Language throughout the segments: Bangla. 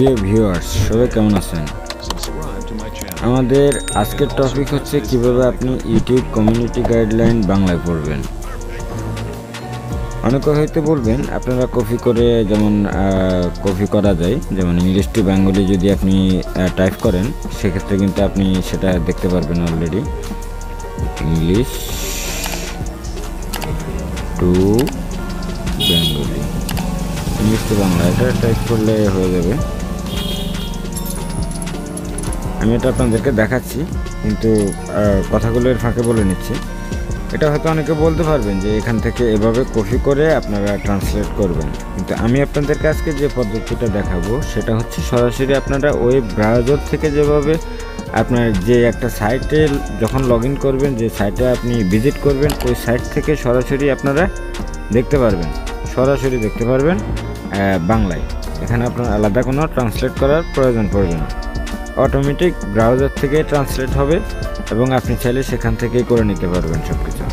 প্রিয় ভিউয়ার্স, সবাই কেমন আছেন? আমাদের আজকের টপিক হচ্ছে কিভাবে আপনি ইউটিউব কমিউনিটি গাইডলাইন বাংলায় পড়বেন। অনেকে হয়তো বলবেন আপনারা কপি করে, যেমন কপি করা যায়, যেমন ইংলিশ টু বেঙ্গলি যদি আপনি টাইপ করেন সেক্ষেত্রে কিন্তু আপনি সেটা দেখতে পারবেন already. English to Bengali, English to Bangla এটা টাইপ করলে হয়ে যাবে। আমি এটা আপনাদেরকে দেখাচ্ছি, কিন্তু কথাগুলো এর ফাঁকে বলে নিচ্ছি। এটা হয়তো অনেকে বলতে পারবেন যে এখান থেকে এভাবে কপি করে আপনারা ট্রান্সলেট করবেন, কিন্তু আমি আপনাদেরকে আজকে যে পদ্ধতিটা দেখাবো সেটা হচ্ছে সরাসরি আপনারা ওয়েব ব্রাউজার থেকে যেভাবে আপনার যে একটা সাইটে যখন লগ ইন করবেন, যে সাইটে আপনি ভিজিট করবেন, ওই সাইট থেকে সরাসরি আপনারা দেখতে পারবেন, সরাসরি দেখতে পারবেন বাংলায়। এখানে আপনার আলাদা কোনো ট্রান্সলেট করার প্রয়োজন পড়বে না, অটোমেটিক ব্রাউজার থেকে ট্রান্সলেট হবে এবং আপনি চাইলে সেখান থেকেই করে নিতে পারবেন সব কিছু।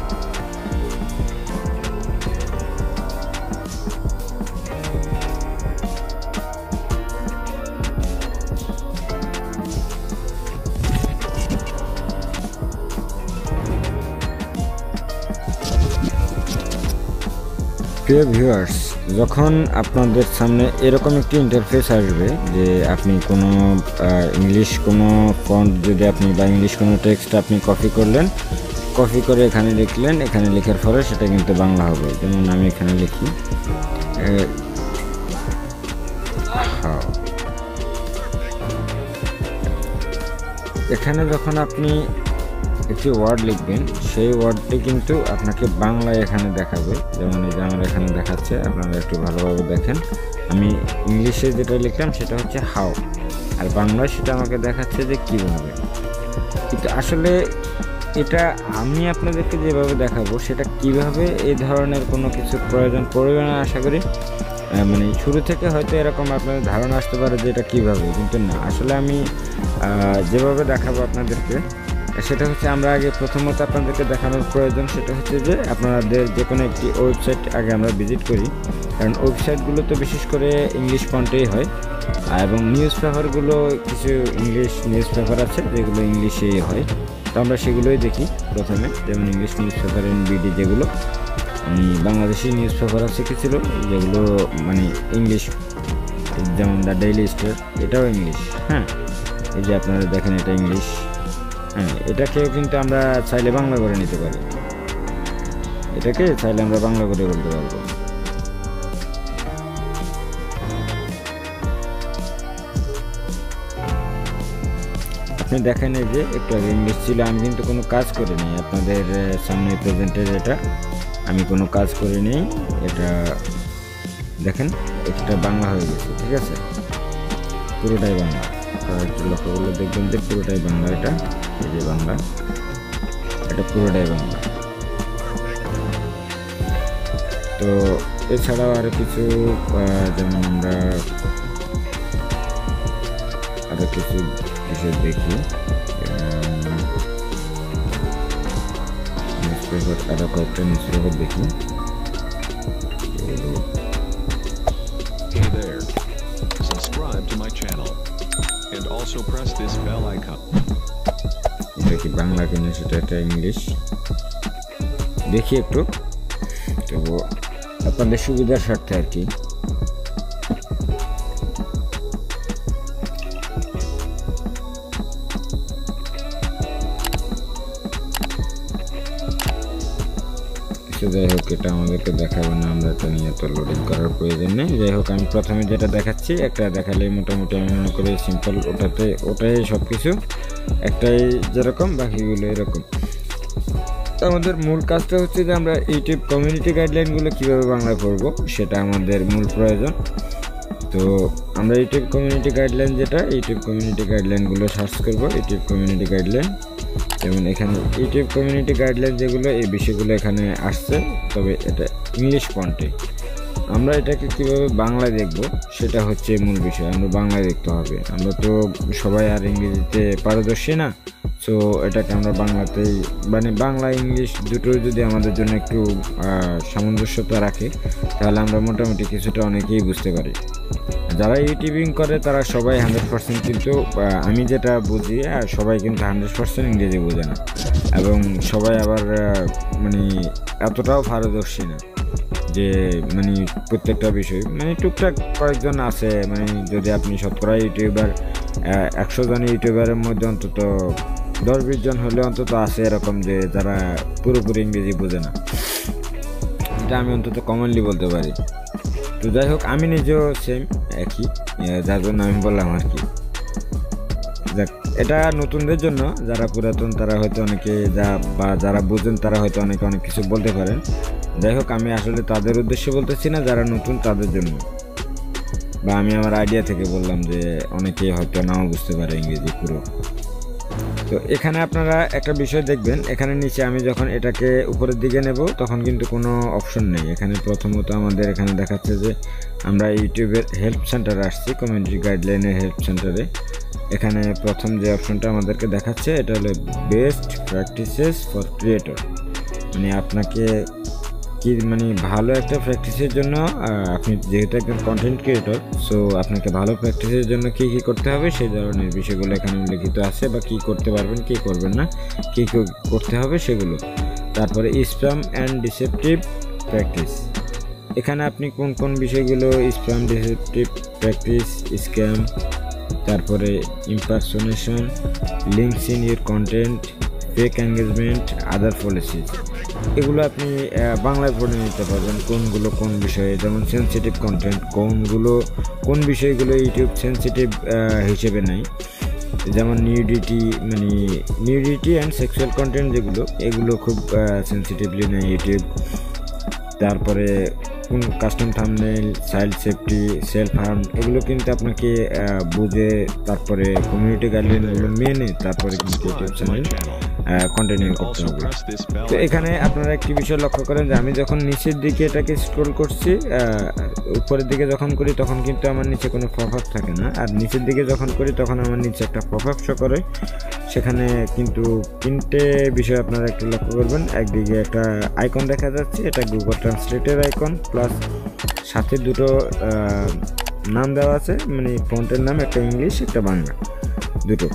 প্রিয় ভিউয়ার্স, যখন আপনাদের সামনে এরকম একটি ইন্টারফেস আসবে যে আপনি কোনো ইংলিশ কোনো ফন্ট যদি আপনি বা ইংলিশ কোনো টেক্সট আপনি কপি করলেন, কপি করে এখানে লিখলেন, এখানে লেখার পরে সেটা কিন্তু বাংলা হবে। যেমন আমি এখানে লিখি এখানে যখন আপনি একটি ওয়ার্ড লিখবেন, সেই ওয়ার্ডটি কিন্তু আপনাকে বাংলায় এখানে দেখাবে। যেমন এই যে আমার এখানে দেখাচ্ছে, আপনারা একটু ভালোভাবে দেখেন। আমি ইংলিশে যেটা লিখলাম সেটা হচ্ছে হাউ, আর বাংলায় সেটা আমাকে দেখাচ্ছে যে কীভাবে। কিন্তু আসলে এটা আমি আপনাদেরকে যেভাবে দেখাবো সেটা কিভাবে, এই ধরনের কোনো কিছু প্রয়োজন পড়বে না আশা করি। মানে শুরু থেকে হয়তো এরকম আপনাদের ধারণা আসতে পারে যে এটা কীভাবে, কিন্তু না, আসলে আমি যেভাবে দেখাবো আপনাদেরকে সেটা হচ্ছে, আমরা আগে প্রথমত আপনাদেরকে দেখানোর প্রয়োজন সেটা হচ্ছে যে আপনাদের যে কোনো একটি ওয়েবসাইট আগে আমরা ভিজিট করি, কারণ ওয়েবসাইটগুলো তো বিশেষ করে ইংলিশ ফন্টেই হয়, এবং নিউজ পেপারগুলো কিছু ইংলিশ নিউজ পেপার আছে যেগুলো ইংলিশেই হয়, তো আমরা সেগুলোই দেখি প্রথমে। যেমন ইংলিশ নিউজ পেপার এনবিডি, যেগুলো বাংলাদেশি নিউজ পেপার আছে কিছু যেগুলো মানে ইংলিশ, যেমন দ্য ডেইলি স্টার, এটাও ইংলিশ। হ্যাঁ, এই যে আপনারা দেখেন এটা ইংলিশ। হ্যাঁ, এটাকেও কিন্তু আমরা চাইলে বাংলা করে নিতে পারি, এটাকে চাইলে আমরা বাংলা করে বলতে পারবো। আপনি দেখেন এই যে একটু আগে ইংলিশ ছিল, আমি কিন্তু কোনো কাজ করে নিই আপনাদের সামনে প্রেজেন্টের, এটা আমি কোনো কাজ করে নিই। এটা দেখেন, এটা বাংলা হয়ে গেছে, ঠিক আছে, পুরোটাই বাংলা। একটু লক্ষ্য করলে দেখবেন যে পুরোটাই বাংলা। এটা এই যে বাংলা, এটা পুরোটাই বাংলা। তো এছাড়াও আরো কিছু, যেমন আমরা আরো কিছু বিষয় দেখি, নিউজ পেপার, আরো কয়েকটা নিউজ পেপার দেখি। Hey there, subscribe to my channel and also press this bell icon. এটা কি বাংলা কিনা সেটা, এটা ইংলিশ দেখি একটু, তো আপনাদের সুবিধার স্বার্থে আর কি। যাই হোক, এটা আমাদেরকে দেখাবে না, আমরা এটা নিয়ে তো লোডিং করার প্রয়োজন নেই। যাই হোক, আমি প্রথমে যেটা দেখাচ্ছি, একটা দেখালে মোটামুটি আমি মনে করি সিম্পল, ওটাই সব কিছু একটাই যেরকম, বাকিগুলো এরকম। তো আমাদের মূল কাজটা হচ্ছে যে আমরা ইউটিউব কমিউনিটি গাইডলাইনগুলো কীভাবে বাংলায় পড়বো, সেটা আমাদের মূল প্রয়োজন। তো আমরা ইউটিউব কমিউনিটি গাইডলাইন, যেটা ইউটিউব কমিউনিটি গাইডলাইনগুলো সার্চ করব, ইউটিউব কমিউনিটি গাইডলাইন। যেমন এখানে ইউটিউব কমিউনিটি গাইডলাইন যেগুলো, এই বিষয়গুলো এখানে আসছে, তবে এটা ইংলিশ ফন্টে। আমরা এটাকে কিভাবে বাংলায় দেখব সেটা হচ্ছে মূল বিষয়, আমরা বাংলায় দেখতে হবে। আমরা তো সবাই আর ইংরেজিতে পারদর্শী না, সো এটাকে আমরা বাংলাতেই, মানে বাংলা ইংলিশ দুটো যদি আমাদের জন্য একটু সামঞ্জস্যতা রাখে, তাহলে আমরা মোটামুটি কিছুটা অনেকেই বুঝতে পারি। যারা ইউটিউবিং করে তারা সবাই 100% কিন্তু আমি যেটা বুঝি সবাই কিন্তু 100% ইংরেজি বোঝে না, এবং সবাই আবার মানে এতটাও পারদর্শী না যে মানে প্রত্যেকটা বিষয়, মানে টুকটাক কয়েকজন আছে, মানে যদি আপনি শতকরা ইউটিউবার 100 জন ইউটিউবারের মধ্যে অন্তত 10-20 জন হলে অন্তত আছে এরকম যে যারা পুরোপুরি ইংরেজি বোঝে না, এটা আমি অন্তত কমনলি বলতে পারি। তো যাই হোক, আমি নিজেও সেম একই, যার জন্য আমি বললাম আর কি। দেখ, এটা নতুনদের জন্য, যারা পুরাতন তারা হয়তো অনেকে যারা বুঝেন তারা হয়তো অনেক কিছু বলতে পারেন। যাই হোক, আমি আসলে তাদের উদ্দেশ্যে বলতেছি না, যারা নতুন তাদের জন্য, বা আমি আমার আইডিয়া থেকে বললাম যে অনেকে হয়তো নাও বুঝতে পারে ইংরেজি পুরো। তো এখানে আপনারা একটা বিষয় দেখবেন, এখানে নিচে আমি যখন এটাকে উপরের দিকে নেব তখন কিন্তু কোনো অপশন নেই। এখানে প্রথমত আমাদের এখানে দেখাচ্ছে যে আমরা ইউটিউবের হেল্প সেন্টারে আসছি, কমিউনিটি গাইডলাইনের হেল্প সেন্টারে। এখানে প্রথম যে অপশনটা আমাদেরকে দেখাচ্ছে এটা হলো বেস্ট প্র্যাকটিসেস ফর ক্রিয়েটর, মানে আপনাকে কি মানে ভালো একটা প্র্যাকটিসের জন্য, আপনি যেহেতু একজন কন্টেন্ট ক্রিয়েটর, সো আপনাকে ভালো প্র্যাকটিসের জন্য কী কী করতে হবে সেই ধরনের বিষয়গুলো এখানে উল্লেখিত আছে, বা কী করতে পারবেন কী করবেন না, কী করতে হবে সেগুলো। তারপরে স্প্যাম অ্যান্ড ডিসেপটিভ প্র্যাকটিস, এখানে আপনি কোন কোন বিষয়গুলো, স্প্যাম, ডিসেপটিভ প্র্যাকটিস, স্ক্যাম, তারপরে impersonation, links in your content, fake engagement, other policies, এগুলো আপনি বাংলায় পড়ে নিতে পারবেন কোনগুলো কোন বিষয়ে। যেমন সেন্সিটিভ কন্টেন্ট, কোন বিষয়গুলো ইউটিউব সেন্সিটিভ হিসেবে নেয়, যেমন নিউডিটি অ্যান্ড সেক্সুয়াল কন্টেন্ট যেগুলো, এগুলো খুব সেন্সিটিভলি নেয় ইউটিউব। তারপরে কোন custom thumbnail, child safety, self harm, এগুলো কিন্তু আপনাকে বুঝে তারপরে কমিউনিটি গাইডলাইনগুলো মেনে তারপরে কিন্তু ইউটিউব চ্যানেল কন্টিনিউ করতে হবে। তো এখানে আপনারা একটি বিষয় লক্ষ্য করেন যে আমি যখন নিচের দিকে এটাকে স্ক্রল করছি, উপরের দিকে যখন করি তখন কিন্তু আমার নিচে কোনো পপআপ থাকে না, আর নিচের দিকে যখন করি তখন আমার নিচে একটা পপআপ শো করে। সেখানে কিন্তু 3টে বিষয় আপনারা একটু লক্ষ্য করবেন। একদিকে একটা আইকন দেখা যাচ্ছে, এটা গুগল ট্রান্সলেটের আইকন, প্লাস সাথে দুটো নাম দেওয়া আছে, মানে ফন্টের নাম, একটা ইংলিশ একটা বাংলা, দুটো।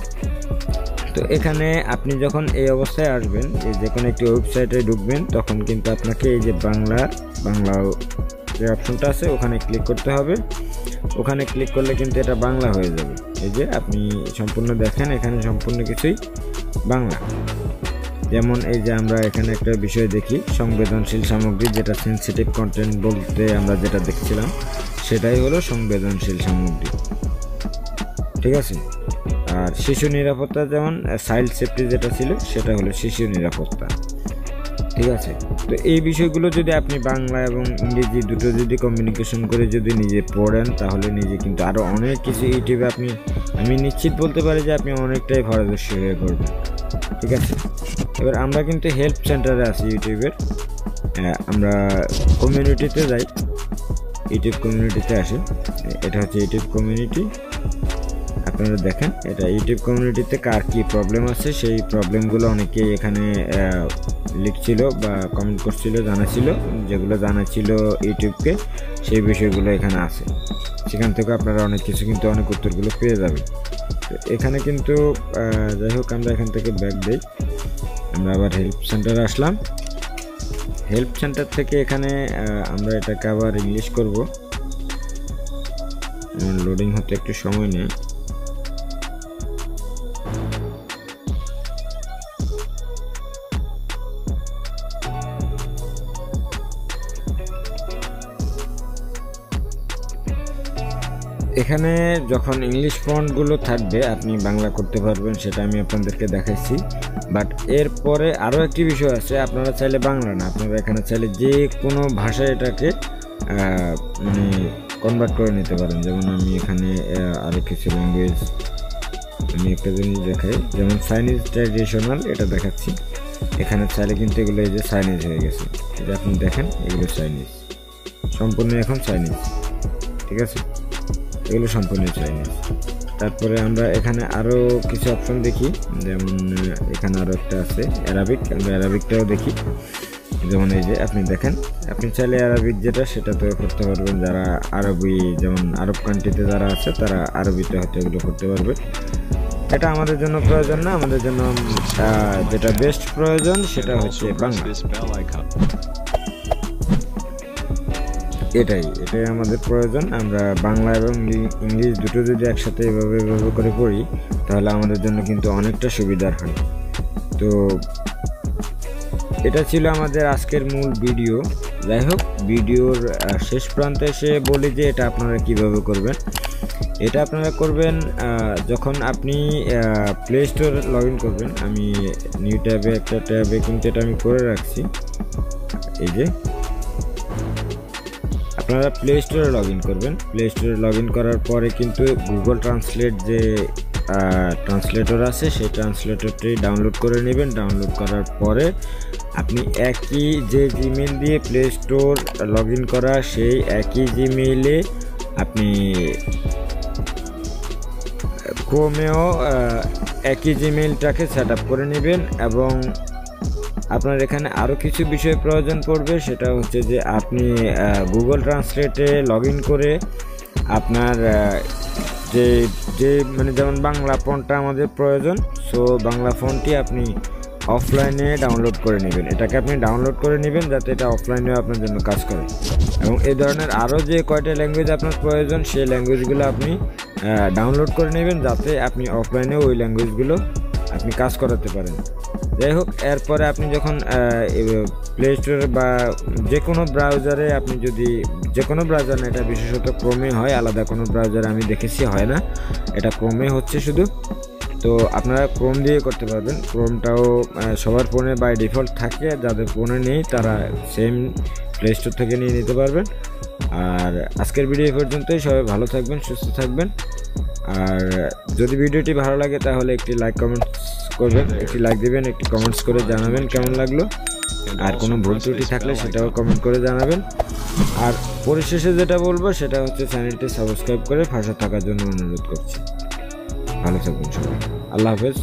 তো এখানে আপনি যখন এই অবস্থায় আসবেন, এই যে কোনো একটি ওয়েবসাইটে ঢুকবেন, তখন কিন্তু আপনাকে এই যে বাংলা যে অপশনটা আছে ওখানে ক্লিক করতে হবে। ওখানে ক্লিক করলে কিন্তু এটা বাংলা হয়ে যাবে। এই যে আপনি সম্পূর্ণ দেখেন, এখানে সম্পূর্ণ কিছুই বাংলা। যেমন এই যে আমরা এখানে একটা বিষয় দেখি, সংবেদনশীল সামগ্রী, যেটা সেন্সিটিভ কন্টেন্ট বলতে আমরা যেটা দেখছিলাম সেটাই হলো সংবেদনশীল সামগ্রী, ঠিক আছে। আর শিশু নিরাপত্তা, যেমন চাইল্ড সেফটি যেটা ছিল সেটা হলো শিশু নিরাপত্তা, ঠিক আছে। তো এই বিষয়গুলো যদি আপনি বাংলা এবং ইংরেজি দুটো যদি কমিউনিকেশন করে যদি নিজে পড়েন, তাহলে নিজে কিন্তু আরও অনেক কিছু ইউটিউবে আমি নিশ্চিত বলতে পারি যে আপনি অনেকটাই পারদর্শী হয়ে পড়বেন, ঠিক আছে। এবার আমরা কিন্তু হেল্প সেন্টারে আছি ইউটিউবের, আমরা কমিউনিটিতে যাই, ইউটিউব কমিউনিটিতে আসি। এটা হচ্ছে ইউটিউব কমিউনিটি। আপনারা দেখেন, এটা ইউটিউব কমিউনিটিতে কার কী প্রবলেম আছে সেই প্রবলেমগুলো অনেকেই এখানে লিখছিল বা কমেন্ট করছিল, জানাছিল, যেগুলো জানাছিল ইউটিউবকে সেই বিষয়গুলো এখানে আছে। সেখান থেকে আপনারা অনেক কিছু কিন্তু অনেক উত্তরগুলো পেয়ে যাবেন। তো এখানে কিন্তু যাই হোক, আমরা এখান থেকে ব্যাক দিই, আমরা আবার হেল্প সেন্টারে আসলাম। হেল্প সেন্টার থেকে এখানে আমরা এটাকে আবার ইংলিশ করব, লোডিং হতে একটু সময় নেয়। এখানে যখন ইংলিশ ফন্টগুলো থাকবে আপনি বাংলা করতে পারবেন, সেটা আমি আপনাদেরকে দেখাইছি। বাট এরপরে আরও একটি বিষয় আছে, আপনারা চাইলে বাংলা না, আপনারা এখানে চাইলে যে কোনো ভাষায় এটাকে মানে কনভার্ট করে নিতে পারেন। যেমন আমি এখানে আরও কিছু ল্যাঙ্গুয়েজ, আমি একটা জিনিস দেখাই, যেমন চাইনিজ ট্র্যাডিশনাল, এটা দেখাচ্ছি। এখানে চাইলে কিন্তু এগুলো এই যে চাইনিজ হয়ে গেছে, এটা আপনি দেখেন, এগুলো চাইনিজ, সম্পূর্ণ এখন চাইনিজ, ঠিক আছে, এগুলো সম্পূর্ণ চাইনিজ। তারপরে আমরা এখানে আরও কিছু অপশন দেখি, যেমন এখানে আরও একটা আছে অ্যারাবিক, আমরা অ্যারাবিকটাও দেখি। যেমন এই যে আপনি দেখেন, আপনি চাইলে আরবিক যেটা সেটাতে করতে পারবেন। যারা আরবি, যেমন আরব কান্ট্রিতে যারা আছে তারা আরবিতে হয়তো এগুলো করতে পারবে। এটা আমাদের জন্য প্রয়োজন না, আমাদের জন্য যেটা বেস্ট প্রয়োজন সেটা And হচ্ছে also press Bangla. this bell icon. এটাই আমাদের প্রয়োজন। আমরা বাংলা এবং ইংলিশ দুটো যদি একসাথে এভাবে করে পড়ি তাহলে আমাদের জন্য কিন্তু অনেকটা সুবিধার হয়। তো এটা ছিল আমাদের আজকের মূল ভিডিও। যাই হোক, ভিডিওর শেষ প্রান্তে এসে বলি যে এটা আপনারা কিভাবে করবেন। এটা আপনারা করবেন যখন আপনি প্লে স্টোর লগ ইন করবেন। আমি নিউ ট্যাবে একটা ট্যাবে কিন্তু এটা আমি করে রাখছি। এই যে আপনারা প্লে স্টোরে লগ ইন করবেন। প্লে স্টোরে লগ ইন করার পরে কিন্তু গুগল ট্রান্সলেট যে ট্রান্সলেটর আছে সেই ট্রান্সলেটরটি ডাউনলোড করে নেবেন। ডাউনলোড করার পরে আপনি একই যে জিমেইল দিয়ে প্লে স্টোর লগ ইন করা সেই একই জিমেইলে আপনি ক্রোমেও একই জিমেইলটাকে সেট আপ করে নেবেন। এবং আপনার এখানে আরও কিছু বিষয় প্রয়োজন পড়বে, সেটা হচ্ছে যে আপনি গুগল ট্রান্সলেটে লগ ইন করে আপনার যে মানে যেমন বাংলা ফন্টটা আমাদের প্রয়োজন, সো বাংলা ফন্টটি আপনি অফলাইনে ডাউনলোড করে নেবেন। এটাকে আপনি ডাউনলোড করে নেবেন যাতে এটা অফলাইনেও আপনার জন্য কাজ করে। এবং এই ধরনের আরও যে কয়টা ল্যাঙ্গুয়েজ আপনার প্রয়োজন সেই ল্যাঙ্গুয়েজগুলো আপনি ডাউনলোড করে নেবেন যাতে আপনি অফলাইনেও ওই ল্যাঙ্গুয়েজগুলো আপনি কাজ করাতে পারেন। যাই হোক, এরপরে আপনি যখন প্লে স্টোরে বা যে কোনো ব্রাউজারে আপনি যদি যে কোনো ব্রাউজার না, এটা বিশেষত ক্রোমে হয়, আলাদা কোনো ব্রাউজারে আমি দেখেছি হয় না, এটা ক্রোমে হচ্ছে শুধু। তো আপনারা ক্রোম দিয়ে করতে পারবেন। ক্রোমটাও সবার ফোনে বাই ডিফল্ট থাকে, যাদের ফোনে নেই তারা সেম প্লে স্টোর থেকে নিয়ে নিতে পারবেন। আর আজকের ভিডিও এই পর্যন্তই। সবাই ভালো থাকবেন, সুস্থ থাকবেন। আর যদি ভিডিওটি ভালো লাগে তাহলে একটি লাইক কমেন্টস করবেন, একটি লাইক দিবেন, একটি কমেন্টস করে জানাবেন কেমন লাগলো। আর কোনো ভুল ত্রুটি থাকলে সেটাও কমেন্ট করে জানাবেন। আর পরিশেষে যেটা বলবো সেটা হচ্ছে চ্যানেলটি সাবস্ক্রাইব করে পাশে থাকার জন্য অনুরোধ করছি। ভালো থাকবেন সবাই। আল্লাহ হাফেজ।